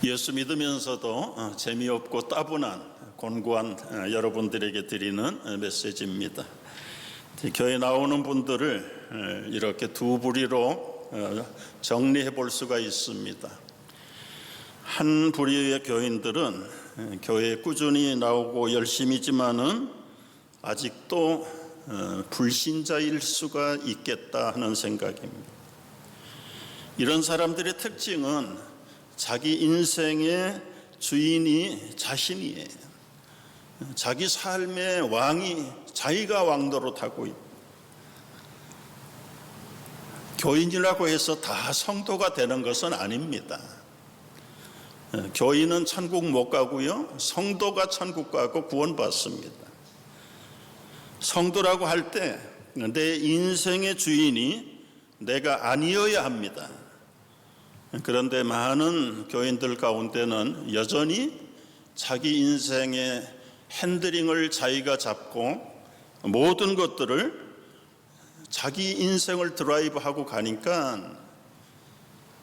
예수 믿으면서도 재미없고 따분한 곤고한 여러분들에게 드리는 메시지입니다. 교회 나오는 분들을 이렇게 두 부류로 정리해 볼 수가 있습니다. 한 부류의 교인들은 교회에 꾸준히 나오고 열심이지만은 아직도 불신자일 수가 있겠다 하는 생각입니다. 이런 사람들의 특징은 자기 인생의 주인이 자신이에요. 자기 삶의 왕이 자기가 왕도로 타고 있고, 교인이라고 해서 다 성도가 되는 것은 아닙니다. 교인은 천국 못 가고요, 성도가 천국 가고 구원받습니다. 성도라고 할 때 내 인생의 주인이 내가 아니어야 합니다. 그런데 많은 교인들 가운데는 여전히 자기 인생의 핸들링을 자기가 잡고 모든 것들을 자기 인생을 드라이브하고 가니까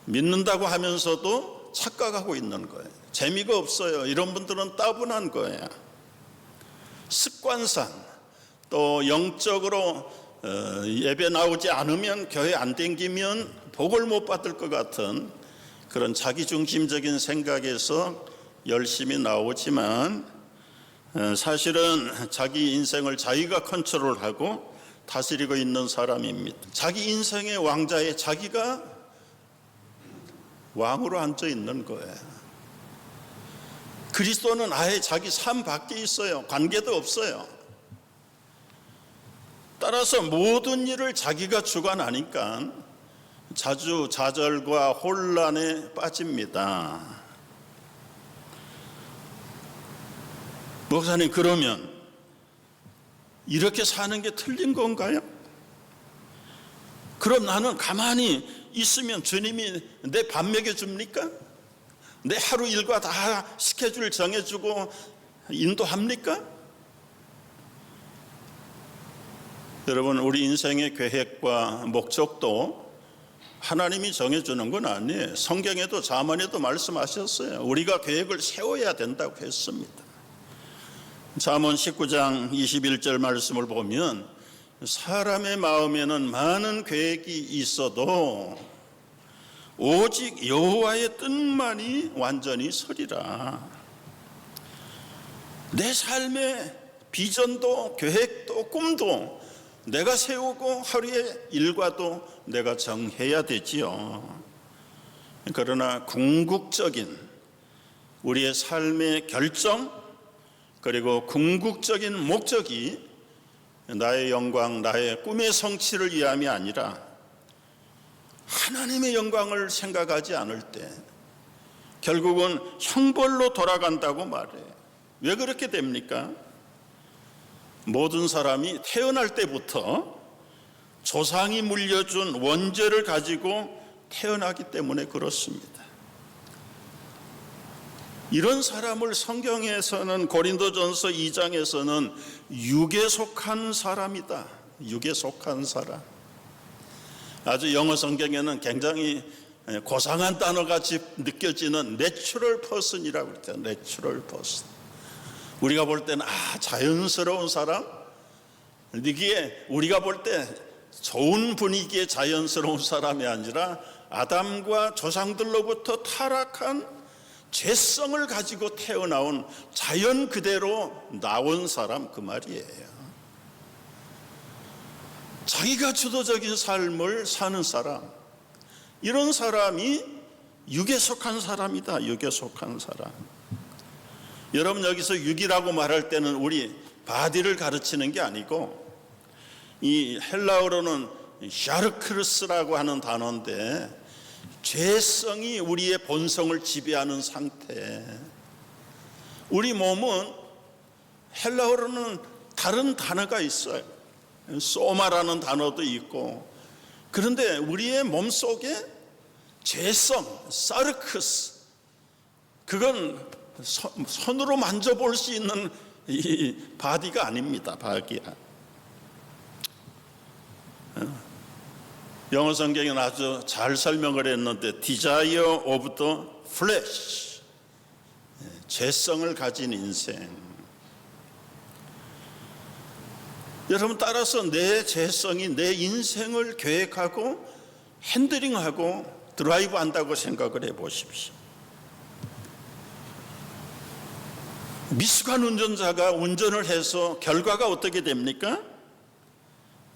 믿는다고 하면서도 착각하고 있는 거예요. 재미가 없어요. 이런 분들은 따분한 거예요. 습관상, 또 영적으로 예배 나오지 않으면, 교회 안 댕기면 복을 못 받을 것 같은 그런 자기중심적인 생각에서 열심히 나오지만 사실은 자기 인생을 자기가 컨트롤하고 다스리고 있는 사람입니다. 자기 인생의 왕자에 자기가 왕으로 앉아 있는 거예요. 그리스도는 아예 자기 삶 밖에 있어요. 관계도 없어요. 따라서 모든 일을 자기가 주관하니까 자주 좌절과 혼란에 빠집니다. 목사님, 그러면 이렇게 사는 게 틀린 건가요? 그럼 나는 가만히 있으면 주님이 내 밥 먹여줍니까? 내 하루 일과 다 스케줄 정해주고 인도합니까? 여러분, 우리 인생의 계획과 목적도 하나님이 정해주는 건 아니에요. 성경에도 잠언에도 말씀하셨어요. 우리가 계획을 세워야 된다고 했습니다. 잠언 19장 21절 말씀을 보면 사람의 마음에는 많은 계획이 있어도 오직 여호와의 뜻만이 완전히 서리라. 내 삶의 비전도 계획도 꿈도 내가 세우고 하루의 일과도 내가 정해야 되지요. 그러나 궁극적인 우리의 삶의 결정, 그리고 궁극적인 목적이 나의 영광, 나의 꿈의 성취를 위함이 아니라 하나님의 영광을 생각하지 않을 때 결국은 형벌로 돌아간다고 말해요. 왜 그렇게 됩니까? 모든 사람이 태어날 때부터 조상이 물려준 원죄를 가지고 태어나기 때문에 그렇습니다. 이런 사람을 성경에서는, 고린도전서 2장에서는 육에 속한 사람이다. 육에 속한 사람. 아주 영어 성경에는 굉장히 고상한 단어같이 느껴지는 내추럴 퍼슨이라고 그랬죠. 내추럴 퍼슨. 우리가 볼 때는 자연스러운 사람? 이게 우리가 볼 때 좋은 분위기의 자연스러운 사람이 아니라 아담과 조상들로부터 타락한 죄성을 가지고 태어나온 자연 그대로 나온 사람, 그 말이에요. 자기가 주도적인 삶을 사는 사람, 이런 사람이 육에 속한 사람이다. 육에 속한 사람. 여러분, 여기서 육이라고 말할 때는 우리 바디를 가르치는 게 아니고, 이 헬라어로는 샤르크르스라고 하는 단어인데 죄성이 우리의 본성을 지배하는 상태. 우리 몸은 헬라어로는 다른 단어가 있어요. 소마라는 단어도 있고. 그런데 우리의 몸 속에 죄성, 사르크스, 그건 손으로 만져볼 수 있는 이 바디가 아닙니다. 바디가. 영어 성경은 아주 잘 설명을 했는데 Desire of the flesh, 죄성을 가진 인생. 여러분, 따라서 내 죄성이 내 인생을 계획하고 핸들링하고 드라이브 한다고 생각을 해보십시오. 미숙한 운전자가 운전을 해서 결과가 어떻게 됩니까?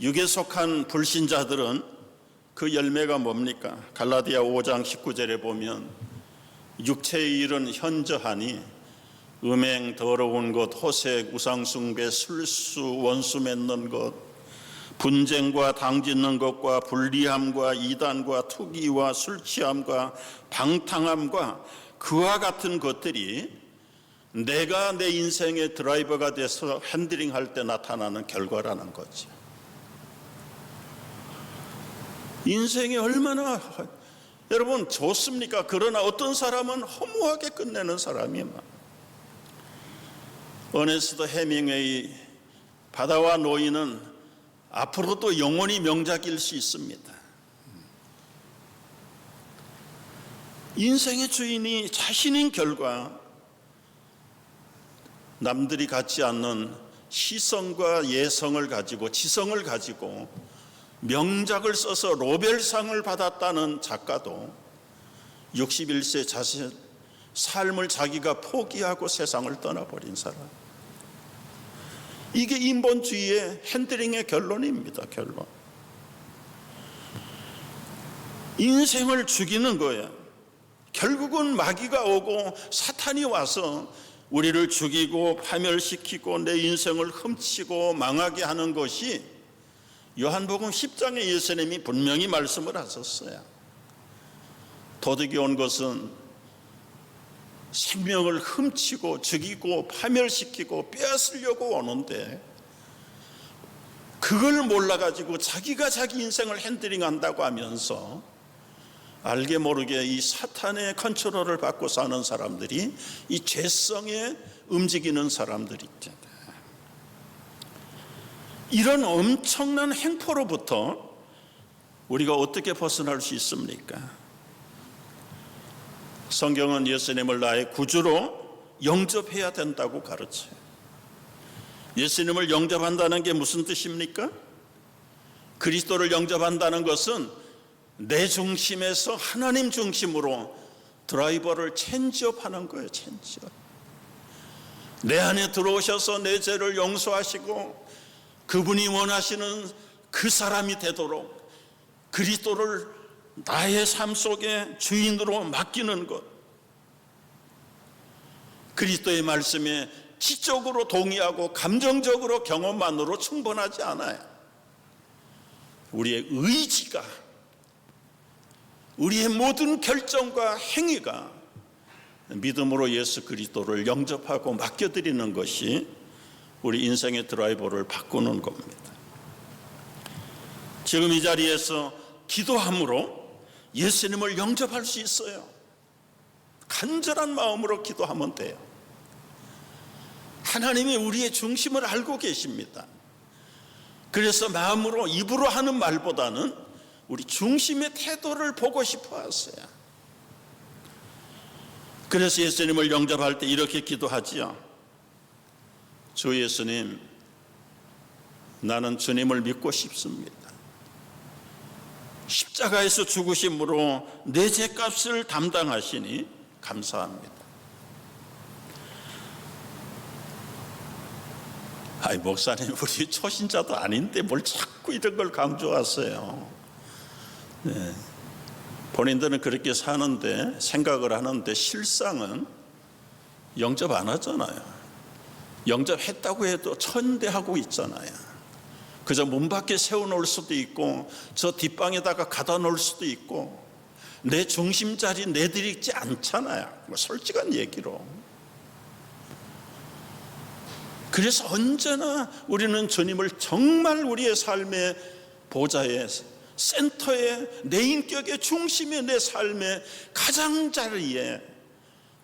육에 속한 불신자들은 그 열매가 뭡니까? 갈라디아 5장 19절에 보면 육체의 일은 현저하니 음행, 더러운 것, 호색, 우상숭배, 술수, 원수 맺는 것, 분쟁과 당짓는 것과 불리함과 이단과 투기와 술취함과 방탕함과 그와 같은 것들이 내가 내 인생의 드라이버가 돼서 핸들링할 때 나타나는 결과라는 거죠. 인생이 얼마나 여러분 좋습니까? 그러나 어떤 사람은 허무하게 끝내는 사람이 많아요. 어네스트 해밍웨이 바다와 노인은 앞으로도 영원히 명작일 수 있습니다. 인생의 주인이 자신인 결과 남들이 갖지 않는 시성과 예성을 가지고 지성을 가지고 명작을 써서 노벨상을 받았다는 작가도 61세 자신 삶을 자기가 포기하고 세상을 떠나버린 사람. 이게 인본주의의 핸들링의 결론입니다. 결론. 인생을 죽이는 거예요. 결국은 마귀가 오고 사탄이 와서 우리를 죽이고 파멸시키고 내 인생을 훔치고 망하게 하는 것이 요한복음 10장에 예수님이 분명히 말씀을 하셨어요. 도둑이 온 것은 생명을 훔치고 죽이고 파멸시키고 빼앗으려고 오는데 그걸 몰라가지고 자기가 자기 인생을 핸들링한다고 하면서 알게 모르게 이 사탄의 컨트롤을 받고 사는 사람들이 이 죄성에 움직이는 사람들이 있잖아요. 이런 엄청난 행포로부터 우리가 어떻게 벗어날 수 있습니까? 성경은 예수님을 나의 구주로 영접해야 된다고 가르쳐요. 예수님을 영접한다는 게 무슨 뜻입니까? 그리스도를 영접한다는 것은 내 중심에서 하나님 중심으로 드라이버를 체인지업하는 거예요. 체인지업. 내 안에 들어오셔서 내 죄를 용서하시고 그분이 원하시는 그 사람이 되도록 그리스도를 나의 삶 속에 주인으로 맡기는 것. 그리스도의 말씀에 지적으로 동의하고 감정적으로 경험만으로 충분하지 않아요. 우리의 의지가, 우리의 모든 결정과 행위가 믿음으로 예수 그리스도를 영접하고 맡겨드리는 것이 우리 인생의 드라이버를 바꾸는 겁니다. 지금 이 자리에서 기도함으로 예수님을 영접할 수 있어요. 간절한 마음으로 기도하면 돼요. 하나님이 우리의 중심을 알고 계십니다. 그래서 마음으로 입으로 하는 말보다는 우리 중심의 태도를 보고 싶어 하세요. 그래서 예수님을 영접할 때 이렇게 기도하지요. 주 예수님, 나는 주님을 믿고 싶습니다. 십자가에서 죽으심으로 내 죄값을 담당하시니 감사합니다. 아이, 목사님, 우리 초신자도 아닌데 뭘 자꾸 이런 걸 강조하세요. 네. 본인들은 그렇게 사는데, 생각을 하는데 실상은 영접 안 하잖아요. 영접했다고 해도 천대하고 있잖아요. 그저 문 밖에 세워놓을 수도 있고 저 뒷방에다가 가다 놓을 수도 있고 내 중심 자리 내드리지 않잖아요. 솔직한 얘기로. 그래서 언제나 우리는 주님을 정말 우리의 삶의 보좌에, 센터에, 내 인격의 중심에, 내 삶의 가장자리에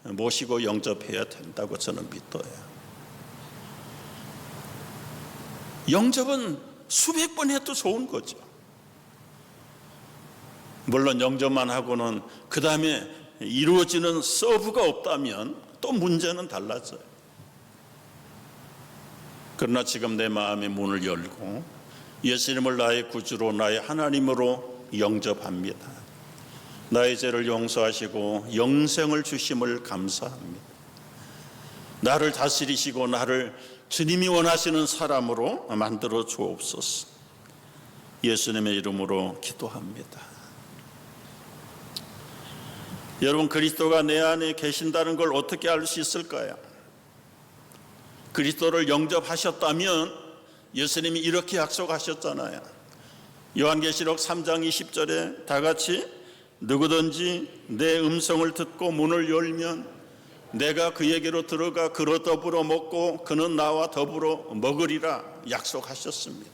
모시고 영접해야 된다고 저는 믿어요. 영접은 수백 번 해도 좋은 거죠. 물론 영접만 하고는 그 다음에 이루어지는 서브가 없다면 또 또 문제는 달라져요. 그러나 지금 내 마음의 문을 열고 예수님을 나의 구주로 나의 하나님으로 영접합니다. 나의 죄를 용서하시고 영생을 주심을 감사합니다. 나를 다스리시고 나를 주님이 원하시는 사람으로 만들어 주옵소서. 예수님의 이름으로 기도합니다. 여러분, 그리스도가 내 안에 계신다는 걸 어떻게 알 수 있을까요? 그리스도를 영접하셨다면 예수님이 이렇게 약속하셨잖아요. 요한계시록 3장 20절에 다 같이 누구든지 내 음성을 듣고 문을 열면 내가 그에게로 들어가 그로 더불어 먹고 그는 나와 더불어 먹으리라 약속하셨습니다.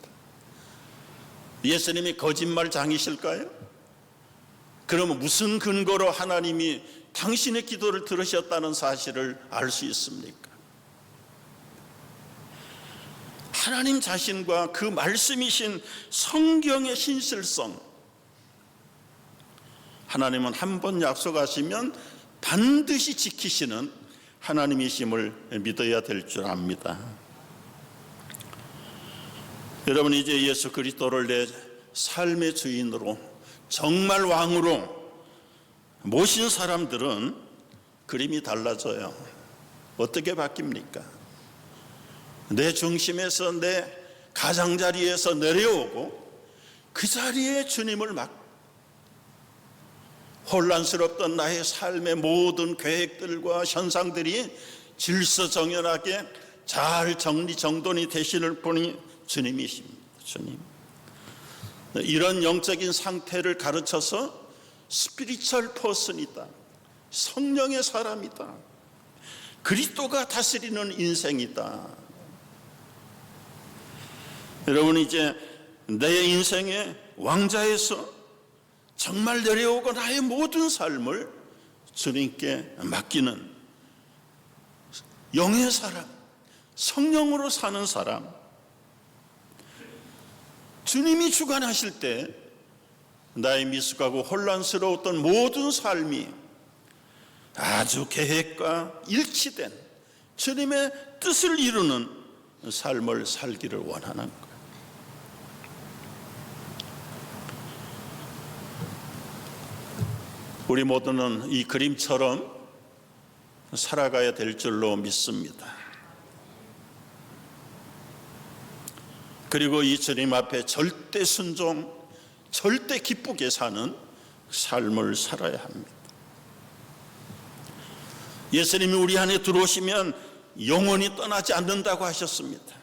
예수님이 거짓말장이실까요? 그러면 무슨 근거로 하나님이 당신의 기도를 들으셨다는 사실을 알 수 있습니까? 하나님 자신과 그 말씀이신 성경의 신실성, 하나님은 한 번 약속하시면 반드시 지키시는 하나님이심을 믿어야 될 줄 압니다. 여러분, 이제 예수 그리스도를 내 삶의 주인으로 정말 왕으로 모신 사람들은 그림이 달라져요. 어떻게 바뀝니까? 내 중심에서 내 가장자리에서 내려오고 그 자리에 주님을 맡고 혼란스럽던 나의 삶의 모든 계획들과 현상들이 질서정연하게 잘 정리정돈이 되시는 분이 주님이십니다. 주님. 이런 영적인 상태를 가르쳐서 스피리추얼 퍼슨이다, 성령의 사람이다, 그리스도가 다스리는 인생이다. 여러분, 이제 내 인생의 왕자에서 정말 내려오고 나의 모든 삶을 주님께 맡기는 영의 사람, 성령으로 사는 사람, 주님이 주관하실 때 나의 미숙하고 혼란스러웠던 모든 삶이 아주 계획과 일치된 주님의 뜻을 이루는 삶을 살기를 원하는 것. 우리 모두는 이 그림처럼 살아가야 될 줄로 믿습니다. 그리고 이 주님 앞에 절대 순종, 절대 기쁘게 사는 삶을 살아야 합니다. 예수님이 우리 안에 들어오시면 영원히 떠나지 않는다고 하셨습니다.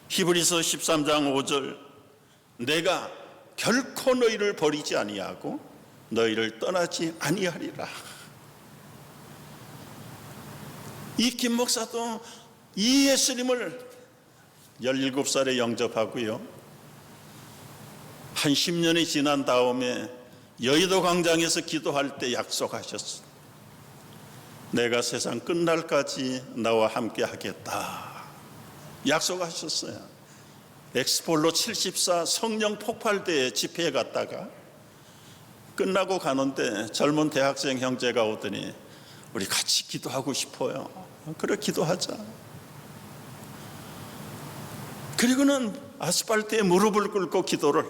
히브리서 13장 5절, 내가 결코 너희를 버리지 아니하고 너희를 떠나지 아니하리라. 이 김 목사도 이 예수님을 17살에 영접하고요, 한 10년이 지난 다음에 여의도 광장에서 기도할 때 약속하셨어요. 내가 세상 끝날까지 나와 함께 하겠다 약속하셨어요. 엑스폴로 74 성령 폭발대회 집회에 갔다가 끝나고 가는데 젊은 대학생 형제가 오더니 우리 같이 기도하고 싶어요. 그래, 기도하자. 그리고는 아스팔트에 무릎을 꿇고 기도를.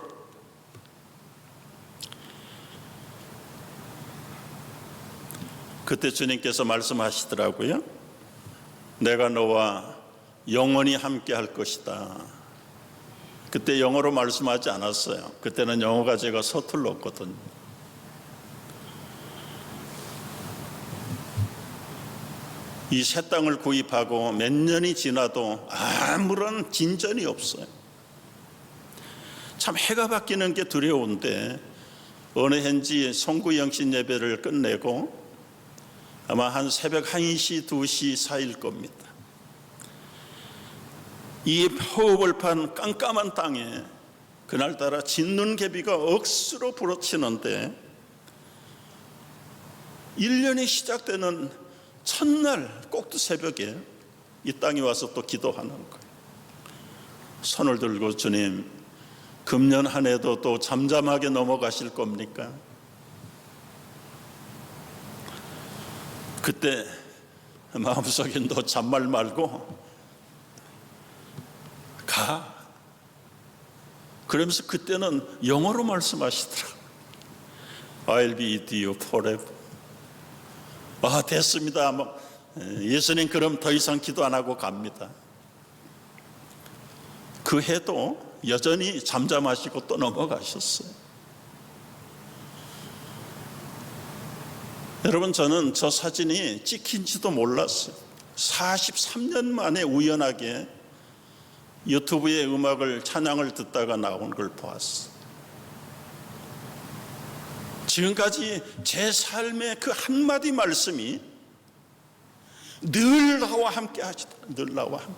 그때 주님께서 말씀하시더라고요. 내가 너와 영원히 함께 할 것이다. 그때 영어로 말씀하지 않았어요. 그때는 영어가 제가 서툴렀거든요. 이 새 땅을 구입하고 몇 년이 지나도 아무런 진전이 없어요. 참 해가 바뀌는 게 두려운데 어느 해인지 송구영신 예배를 끝내고 아마 한 새벽 1시, 2시 사이일 겁니다. 이 호흡을 판 깜깜한 땅에 그날따라 진눈개비가 억수로 부러치는데 1년이 시작되는 첫날 꼭두 새벽에 이 땅에 와서 또 기도하는 거예요. 손을 들고 주님, 금년 한 해도 또 잠잠하게 넘어가실 겁니까? 그때 마음속에 너 잔말 말고 가. 그러면서 그때는 영어로 말씀하시더라. I'll be with you forever. 아, 됐습니다. 예수님 그럼 더 이상 기도 안 하고 갑니다. 그 해도 여전히 잠잠하시고 또 넘어가셨어요. 여러분, 저는 저 사진이 찍힌지도 몰랐어요. 43년 만에 우연하게 유튜브에 음악을 찬양을 듣다가 나온 걸 보았어요. 지금까지 제 삶의 그 한마디 말씀이 늘 나와 함께 하시다. 늘 나와 함께.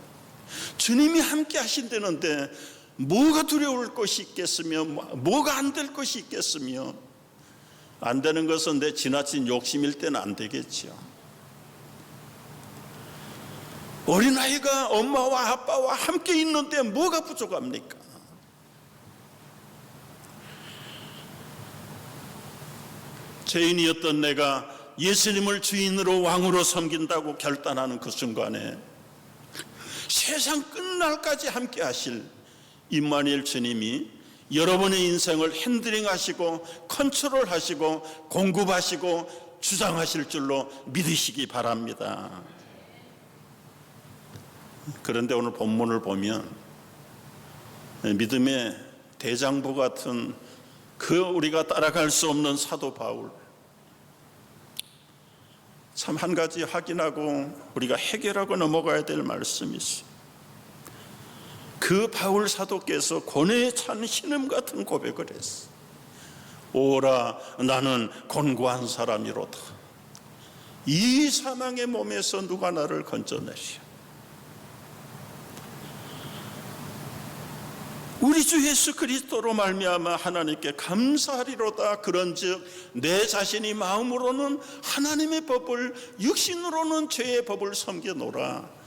주님이 함께 하신다는데 뭐가 두려울 것이 있겠으며 뭐가 안 될 것이 있겠으며, 안 되는 것은 내 지나친 욕심일 때는 안 되겠죠. 어린아이가 엄마와 아빠와 함께 있는데 뭐가 부족합니까? 죄인이었던 내가 예수님을 주인으로 왕으로 섬긴다고 결단하는 그 순간에 세상 끝날까지 함께 하실 임마누엘 주님이 여러분의 인생을 핸들링하시고 컨트롤하시고 공급하시고 주장하실 줄로 믿으시기 바랍니다. 그런데 오늘 본문을 보면 믿음의 대장부 같은 그 우리가 따라갈 수 없는 사도 바울, 참 한 가지 확인하고 우리가 해결하고 넘어가야 될 말씀이 있어요. 그 바울 사도께서 고뇌에 찬 신음 같은 고백을 했어. 오라, 나는 곤고한 사람이로다. 이 사망의 몸에서 누가 나를 건져내시오. 우리 주 예수 그리스도로 말미암아 하나님께 감사하리로다. 그런즉 내 자신이 마음으로는 하나님의 법을, 육신으로는 죄의 법을 섬겨노라.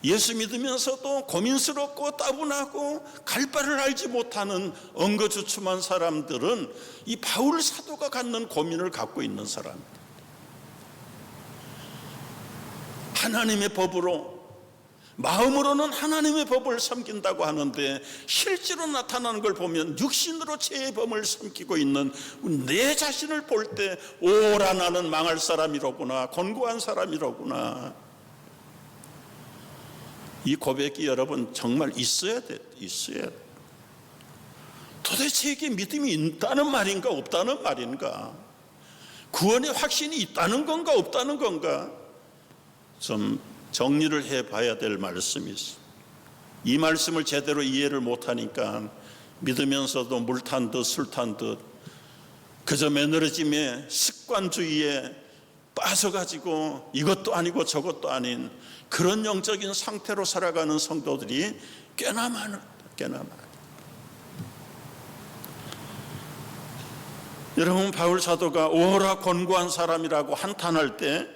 예수 믿으면서도 고민스럽고 따분하고 갈 바를 알지 못하는 엉거주춤한 사람들은 이 바울 사도가 갖는 고민을 갖고 있는 사람입니다. 하나님의 법으로, 마음으로는 하나님의 법을 섬긴다고 하는데 실제로 나타나는 걸 보면 육신으로 죄의 법을 섬기고 있는 내 자신을 볼 때, 오라, 나는 망할 사람이로구나, 곤고한 사람이로구나. 이 고백이 여러분 정말 있어야 돼. 도대체 이게 믿음이 있다는 말인가 없다는 말인가? 구원의 확신이 있다는 건가 없다는 건가? 좀 정리를 해봐야 될 말씀이 있어요. 이 말씀을 제대로 이해를 못하니까 믿으면서도 물 탄 듯 술 탄 듯 그저 매너리즘에 습관주의에 빠져가지고 이것도 아니고 저것도 아닌 그런 영적인 상태로 살아가는 성도들이 꽤나 많아요. 여러분, 바울 사도가 오라 곤고한 사람이라고 한탄할 때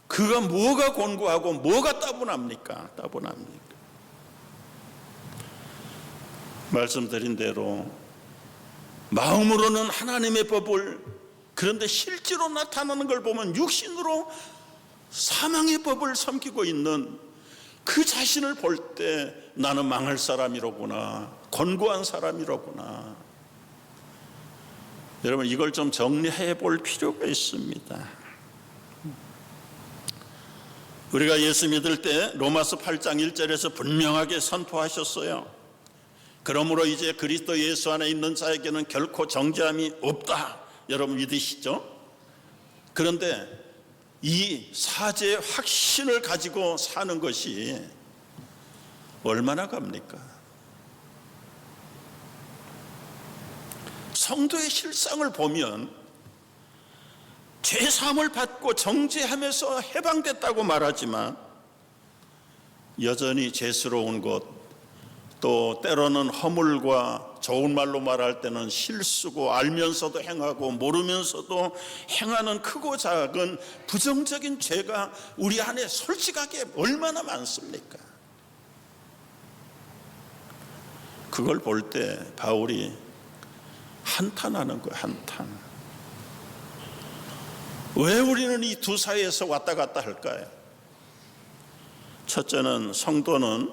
그가 뭐가 곤고하고 뭐가 따분합니까? 말씀드린 대로 마음으로는 하나님의 법을, 그런데 실제로 나타나는 걸 보면 육신으로 사망의 법을 섬기고 있는 그 자신을 볼 때 나는 망할 사람이로구나, 곤고한 사람이로구나. 여러분, 이걸 좀 정리해 볼 필요가 있습니다. 우리가 예수 믿을 때 로마서 8장 1절에서 분명하게 선포하셨어요. 그러므로 이제 그리스도 예수 안에 있는 자에게는 결코 정죄함이 없다. 여러분 믿으시죠? 그런데 이 사죄의 확신을 가지고 사는 것이 얼마나 갑니까? 성도의 실상을 보면 죄사함을 받고 정죄하면서 해방됐다고 말하지만 여전히 죄스러운 것, 또 때로는 허물과, 좋은 말로 말할 때는 실수고, 알면서도 행하고 모르면서도 행하는 크고 작은 부정적인 죄가 우리 안에 솔직하게 얼마나 많습니까? 그걸 볼 때 바울이 한탄하는 거예요. 한탄. 왜 우리는 이 두 사이에서 왔다 갔다 할까요? 첫째는 성도는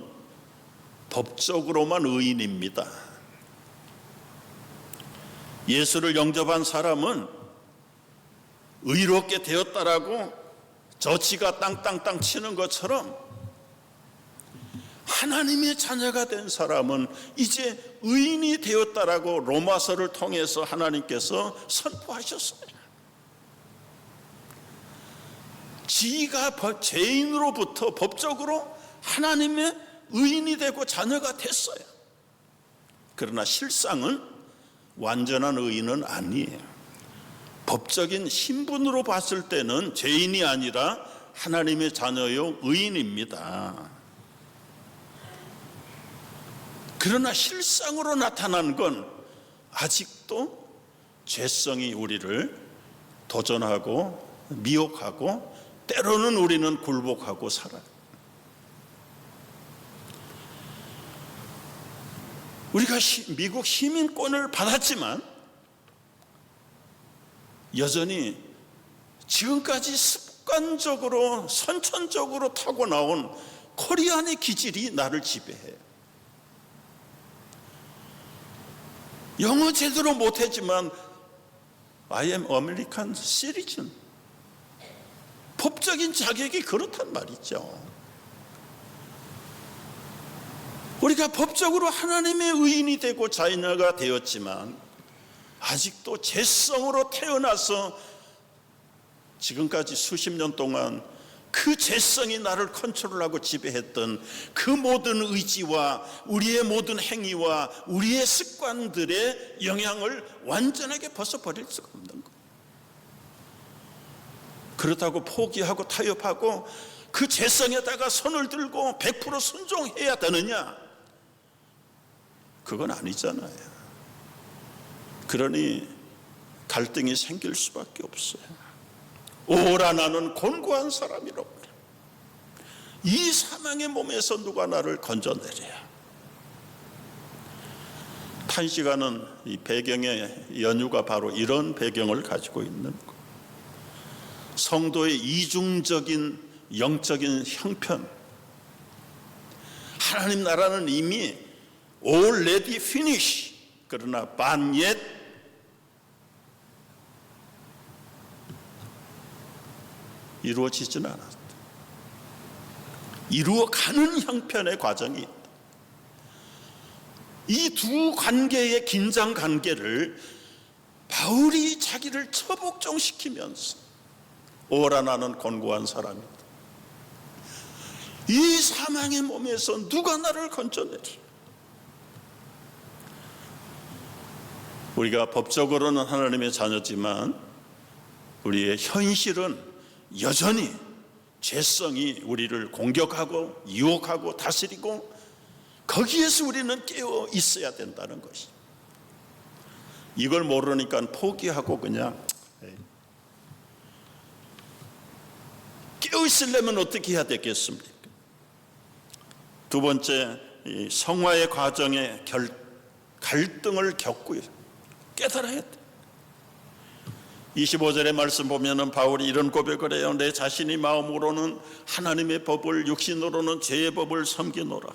법적으로만 의인입니다. 예수를 영접한 사람은 의롭게 되었다라고 저치가 땅땅땅 치는 것처럼 하나님의 자녀가 된 사람은 이제 의인이 되었다라고 로마서를 통해서 하나님께서 선포하셨어요. 지가 죄인으로부터 법적으로 하나님의 의인이 되고 자녀가 됐어요. 그러나 실상은 완전한 의인은 아니에요. 법적인 신분으로 봤을 때는 죄인이 아니라 하나님의 자녀요 의인입니다. 그러나 실상으로 나타난 건 아직도 죄성이 우리를 도전하고 미혹하고 때로는 우리는 굴복하고 살아요. 우리가 미국 시민권을 받았지만 여전히 지금까지 습관적으로 선천적으로 타고나온 코리안의 기질이 나를 지배해요. 영어 제대로 못했지만 I am American citizen. 법적인 자격이 그렇단 말이죠. 우리가 법적으로 하나님의 의인이 되고 자녀가 되었지만 아직도 죄성으로 태어나서 지금까지 수십 년 동안 그 죄성이 나를 컨트롤하고 지배했던 그 모든 의지와 우리의 모든 행위와 우리의 습관들의 영향을 완전하게 벗어버릴 수가 없는 거예요. 그렇다고 포기하고 타협하고 그 죄성에다가 손을 들고 100% 순종해야 되느냐? 그건 아니잖아요. 그러니 갈등이 생길 수밖에 없어요. 오라 나는 곤고한 사람이로구나. 이 사망의 몸에서 누가 나를 건져내랴. 탄시가는 이 배경의 연유가 바로 이런 배경을 가지고 있는 것. 성도의 이중적인 영적인 형편. 하나님 나라는 이미 already finish. 그러나 but yet 이루어지지는 않았다. 이루어가는 형편의 과정이 있다. 이 두 관계의 긴장 관계를 바울이 자기를 처복종시키면서 오라 나는 곤고한 사람이다. 이 사망의 몸에서 누가 나를 건져내리. 우리가 법적으로는 하나님의 자녀지만 우리의 현실은 여전히 죄성이 우리를 공격하고 유혹하고 다스리고 거기에서 우리는 깨어 있어야 된다는 것이. 이걸 모르니까 포기하고 그냥 깨어 있으려면 어떻게 해야 되겠습니까? 두 번째, 이 성화의 과정에 갈등을 겪고 깨달아야 돼. 25절의 말씀 보면은 바울이 이런 고백을 해요. 내 자신이 마음으로는 하나님의 법을 육신으로는 죄의 법을 섬기노라.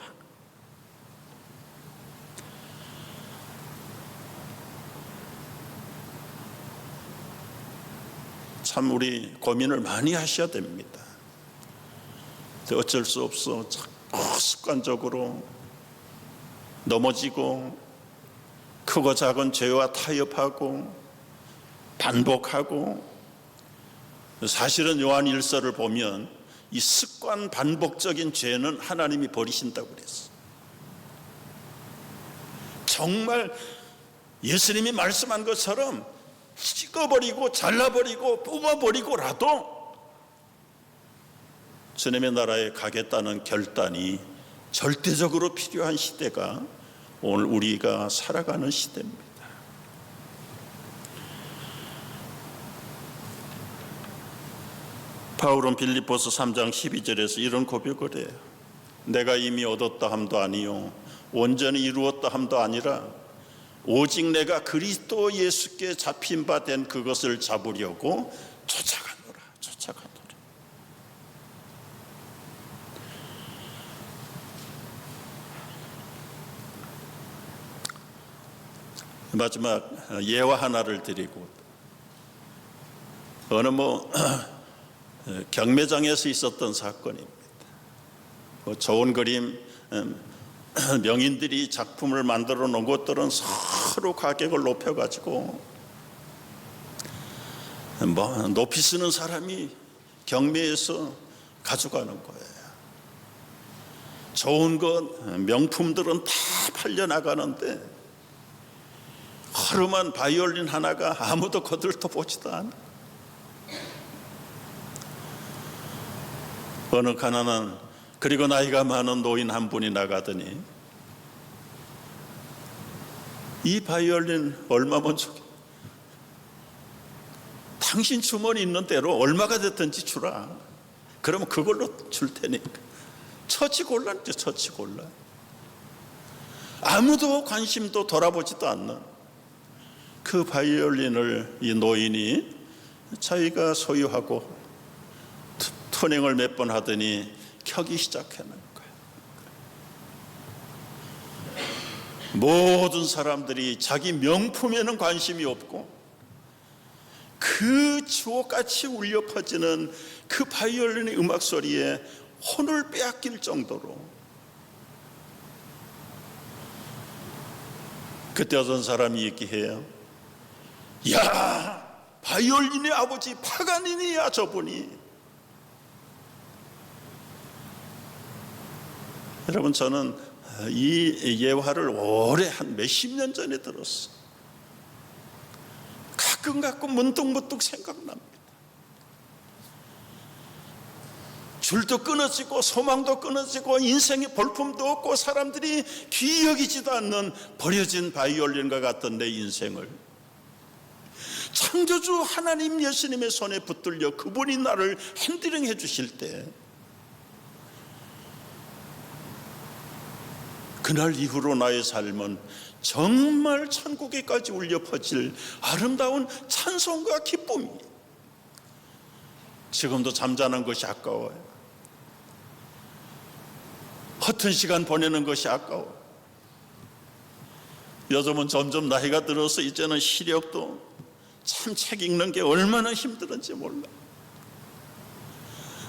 참 우리 고민을 많이 하셔야 됩니다. 어쩔 수 없어. 자꾸 습관적으로 넘어지고 크고 작은 죄와 타협하고 반복하고, 사실은 요한 1서를 보면 이 습관 반복적인 죄는 하나님이 버리신다고 그랬어요. 정말 예수님이 말씀한 것처럼 찍어버리고 잘라버리고 뽑아버리고라도 주님의 나라에 가겠다는 결단이 절대적으로 필요한 시대가 오늘 우리가 살아가는 시대입니다. 바울은 빌립보서 3장 12절에서 이런 고백을 해요. 내가 이미 얻었다 함도 아니요 온전히 이루었다 함도 아니라 오직 내가 그리스도 예수께 잡힌 바 된 그것을 잡으려고 쫓아간다. 쫓아가노라. 마지막 예화 하나를 드리고, 어느 경매장에서 있었던 사건입니다. 좋은 그림, 명인들이 작품을 만들어 놓은 것들은 서로 가격을 높여가지고 높이 쓰는 사람이 경매에서 가져가는 거예요. 좋은 것, 명품들은 다 팔려나가는데 허름한 바이올린 하나가 아무도 거들떠 보지도 않아. 어느 가난한, 그리고 나이가 많은 노인 한 분이 나가더니 이 바이올린 얼마면 주게? 당신 주머니 있는 대로 얼마가 됐든지 주라. 그러면 그걸로 줄 테니까. 처치곤란이죠, 처치곤란. 아무도 관심도 돌아보지도 않는 그 바이올린을 이 노인이 자기가 소유하고 투닝을 몇 번 하더니 켜기 시작하는 거예요. 모든 사람들이 자기 명품에는 관심이 없고 그 주옥같이 울려 퍼지는 그 바이올린의 음악 소리에 혼을 빼앗길 정도로. 그때 어떤 사람이 얘기해요. 야, 바이올린의 아버지 파가니니야 저분이. 여러분, 저는 이 예화를 오래 한 몇십 년 전에 들었어요. 가끔 문득 생각납니다. 줄도 끊어지고 소망도 끊어지고 인생의 볼품도 없고 사람들이 귀히 여기지도 않는 버려진 바이올린과 같던 내 인생을 창조주 하나님 예수님의 손에 붙들려 그분이 나를 핸들링해 주실 때, 그날 이후로 나의 삶은 정말 천국에까지 울려 퍼질 아름다운 찬송과 기쁨이. 지금도 잠자는 것이 아까워요. 허튼 시간 보내는 것이 아까워. 요즘은 점점 나이가 들어서 이제는 시력도 참 책 읽는 게 얼마나 힘들은지 몰라.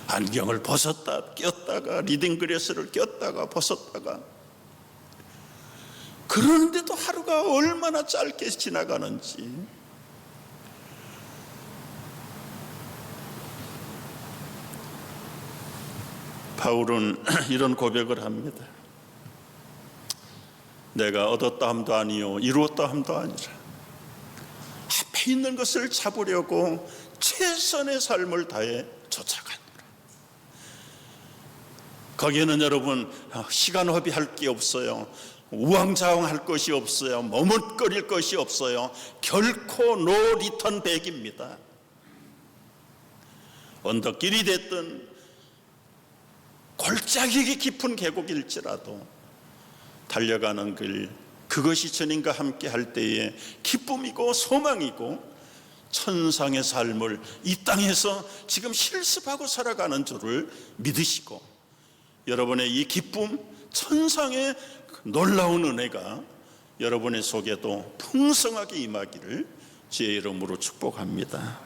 안경을 벗었다 꼈다가 리딩 글래스를 꼈다가 벗었다가, 그러는데도 하루가 얼마나 짧게 지나가는지. 바울은 이런 고백을 합니다. 내가 얻었다 함도 아니요 이루었다 함도 아니라 앞에 있는 것을 잡으려고 최선의 삶을 다해 쫓아가노라. 거기에는 여러분 시간 허비할 게 없어요. 우왕좌왕할 것이 없어요. 머뭇거릴 것이 없어요. 결코 노 리턴 백입니다. 언덕길이 됐든 골짜기 깊은 계곡일지라도 달려가는 길, 그것이 주님과 함께 할 때에 기쁨이고 소망이고 천상의 삶을 이 땅에서 지금 실습하고 살아가는 줄을 믿으시고, 여러분의 이 기쁨, 천상의 놀라운 은혜가 여러분의 속에도 풍성하게 임하기를 주의 이름으로 축복합니다.